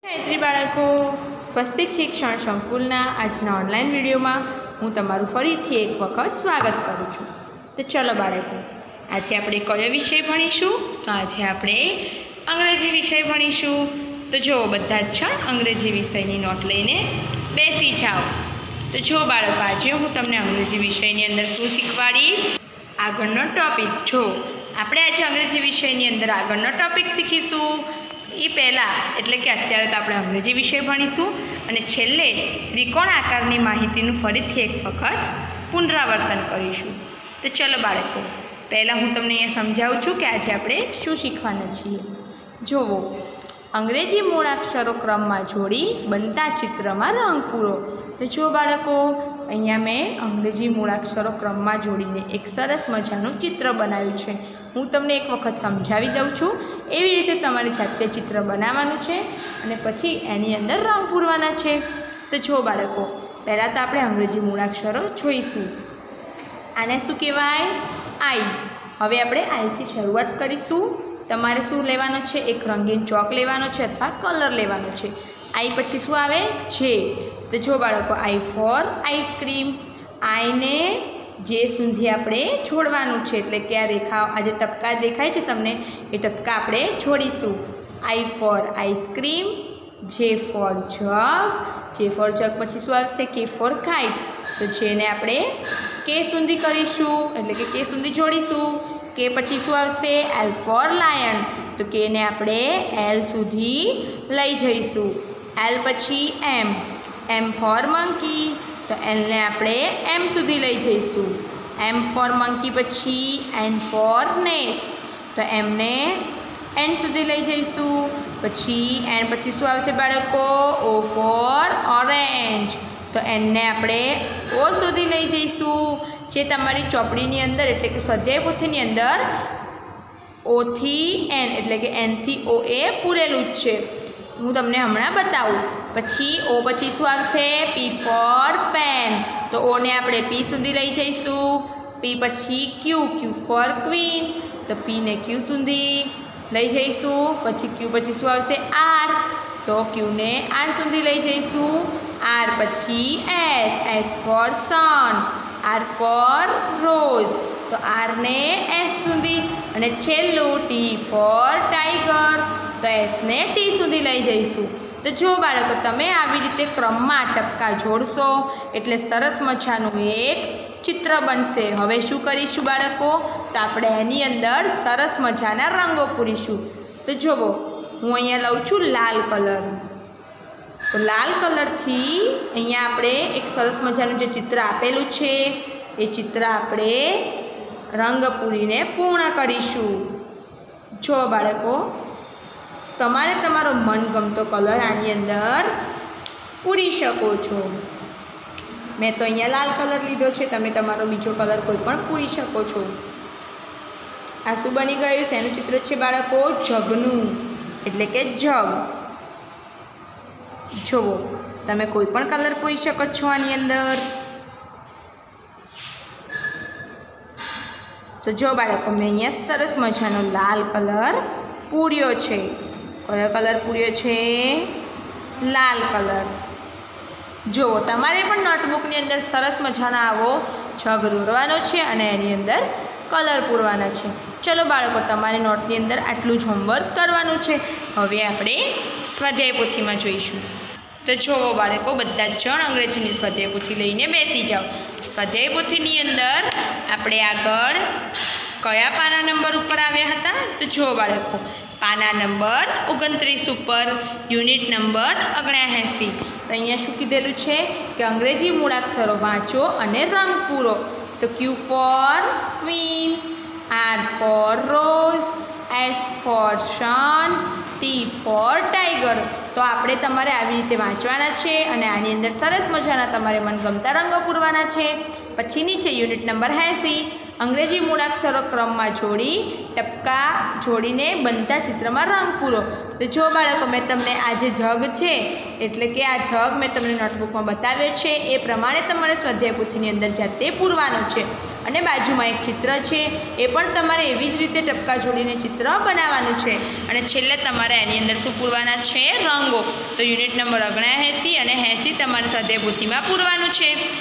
ગાયત્રી બાળકો, સ્વસ્તિક શિક્ષણ સંકુલના આજના ઓનલાઈન વિડીયોમાં હું તમારું ફરીથી એક વખત સ્વાગત કરું છું। તો ચલો બાળકો, આજે આપણે કયો વિષય ભણીશું? તો આજે આપણે અંગ્રેજી વિષય ભણીશું। તો જો બધા જ અંગ્રેજી વિષયની નોટ લઈને બેસી જાઓ। તો જો બાળકો, આજે હું તમને અંગ્રેજી વિષયની અંદર શું શીખવાડીશ? આગળનો ટોપિક જો આપણે આજે અંગ્રેજી વિષયની અંદર આગળનો ટોપિક શીખીશું। એ પહેલાં એટલે કે અત્યારે તો આપણે અંગ્રેજી વિષય ભણીશું અને છેલ્લે ત્રિકોણ આકારની માહિતીનું ફરીથી એક વખત પુનરાવર્તન કરીશું। તો ચલો બાળકો, પહેલાં હું તમને અહીંયા સમજાવું છું કે આજે આપણે શું શીખવાના છીએ। જુઓ, અંગ્રેજી મૂળાક્ષરો ક્રમમાં જોડી બનતા ચિત્રમાં રંગ પૂરો। તો જો બાળકો, અહીંયા મેં અંગ્રેજી મૂળાક્ષરો ક્રમમાં જોડીને એક સરસ મજાનું ચિત્ર બનાવ્યું છે। હું તમને એક વખત સમજાવી દઉં છું। એવી રીતે તમારી જાતે ચિત્ર બનાવવાનું છે અને પછી એની અંદર રંગ પૂરવાના છે। તો જો બાળકો, પહેલાં તો આપણે અંગ્રેજી મૂળાક્ષરો જોઈશું। આને શું કહેવાય? આઈ। હવે આપણે આઈથી શરૂઆત કરીશું। તમારે શું લેવાનો છે? એક રંગીન ચોક લેવાનો છે અથવા કલર લેવાનો છે। આઈ પછી શું આવે? જે। તો જો બાળકો, આઈ ફોર આઈસ્ક્રીમ। આઈને જે સુધી આપણે છોડવાનું છે, એટલે કે આ રેખા, આ જે ટપકા દેખાય છે તમને, એ ટપકા આપણે છોડીશું। આઈ ફોર આઈસ્ક્રીમ, જે ફોર જગ। જે ફોર જગ પછી શું આવશે? કે ફોર કાઇટ। તો જેને આપણે કે સુધી કરીશું, એટલે કે કે સુધી જોડીશું। કે પછી શું આવશે? L for lion. તો કેને આપણે એલ સુધી લઈ જઈશું। એલ પછી એમ। એમ ફોર મંકી। તો એલને આપણે એમ સુધી લઈ જઈશું। એમ ફોર મંકી પછી એન ફોર નેસ્ટ। તો એમને એન સુધી લઈ જઈશું। પછી એન પછી શું આવશે બાળકો? O for orange. તો એનને આપણે ઓ સુધી લઈ જઈશું। જે તમારી ચોપડીની અંદર એટલે કે સ્વાધ્યાય પોથીની અંદર ઓથી એન એટલે કે એનથી ઓ એ પૂરેલું જ છે। હું તમને હમણાં બતાવું। પછી ઓ પછી શું આવશે? P four pen. તો ઓને આપણે પી સુધી લઈ જઈશું। પી પછી ક્યુ। ક્યુ ફોર ક્વીન। તો પીને ક્યુ સુધી લઈ જઈશું। પછી ક્યુ પછી શું આવશે? આર। તો ક્યુને આર સુધી લઈ જઈશું। આર પછી S. S for sun. R for rose. તો આરને એસ સુધી, અને છેલ્લું ટી ફોર ટાઈગર। તો એસને ટી સુધી લઈ જઈશું। તો જો બાળકો, તમે આવી રીતે ક્રમમાં ટપકા જોડશો એટલે સરસ મજાનું એક ચિત્ર બનશે। હવે શું કરીશું બાળકો? તો આપણે એની અંદર સરસ મજાના રંગો પૂરીશું। તો જુઓ, હું અહીંયા લઉં છું લાલ કલર। તો લાલ કલરથી અહીંયા આપણે એક સરસ મજાનું જે ચિત્ર આપેલું છે એ ચિત્ર આપણે રંગ પૂરીને પૂર્ણ કરીશું। જો બાળકો, તમારે તમારો મનગમતો કલર આની અંદર પૂરી શકો છો। મેં તો અહીંયા લાલ કલર લીધો છે, તમે તમારો બીજો કલર કોઈ પણ પૂરી શકો છો। આ શું બની ગયું? શેનું ચિત્ર છે બાળકો? જગનું, એટલે કે જગ। જુઓ, તમે કોઈ પણ કલર પૂરી શકો છો આની અંદર। તો જો બાળકો, મેં અહીંયા સરસ મજાનો લાલ કલર પૂર્યો છે। કયો કલર પૂર્યો છે? લાલ કલર। જુઓ, તમારે પણ નોટબુકની અંદર સરસ મજાનો આવો જગ દોરવાનો છે અને એની અંદર કલર પૂરવાના છે। ચલો બાળકો, તમારી નોટની અંદર આટલું જ હોમવર્ક કરવાનું છે। હવે આપણે સ્વાધ્યાય પોથીમાં જોઈશું। તો જુઓ બાળકો, બધા જ અંગ્રેજીની સ્વાધ્યાય પોથી લઈને બેસી જાઓ। સ્વાધ્યાય પોથીની અંદર આપણે આગળ કયા પાના નંબર ઉપર આવ્યા હતા? તો જુઓ બાળકો, પાના નંબર 29 ઉપર યુનિટ નંબર 79। તો અહીંયા શું કીધેલું છે કે અંગ્રેજી મૂળાક્ષરો વાંચો અને રંગ પૂરો। તો Q for queen. R for rose. S for sun. T for tiger. તો આપણે તમારે આવી રીતે વાંચવાના છે અને આની અંદર સરસ મજાના તમારે મનગમતા રંગો પૂરવાના છે। પછી નીચે યુનિટ નંબર 80 અંગ્રેજી મૂળાક્ષરો ક્રમમાં જોડી ટપકા જોડીને બનતા ચિત્રમાં રંગ પૂરો। તો જો બાળકો, મેં તમને આ જે જગ છે, એટલે કે આ જગ મેં તમને નોટબુકમાં બતાવ્યો છે, એ પ્રમાણે તમારે સ્વાધ્યાય પોથીની અંદર જાતે પૂરવાનો છે। અને બાજુમાં એક ચિત્ર છે એ પણ તમારે એવી જ રીતે ટપકા જોડીને ચિત્ર બનાવવાનું છે અને છેલ્લે તમારે એની અંદર શું પૂરવાના છે રંગો. તો યુનિટ નંબર 79 અને 80 તમારે સ્વાધ્યાય પોથીમાં પૂરવાનું છે.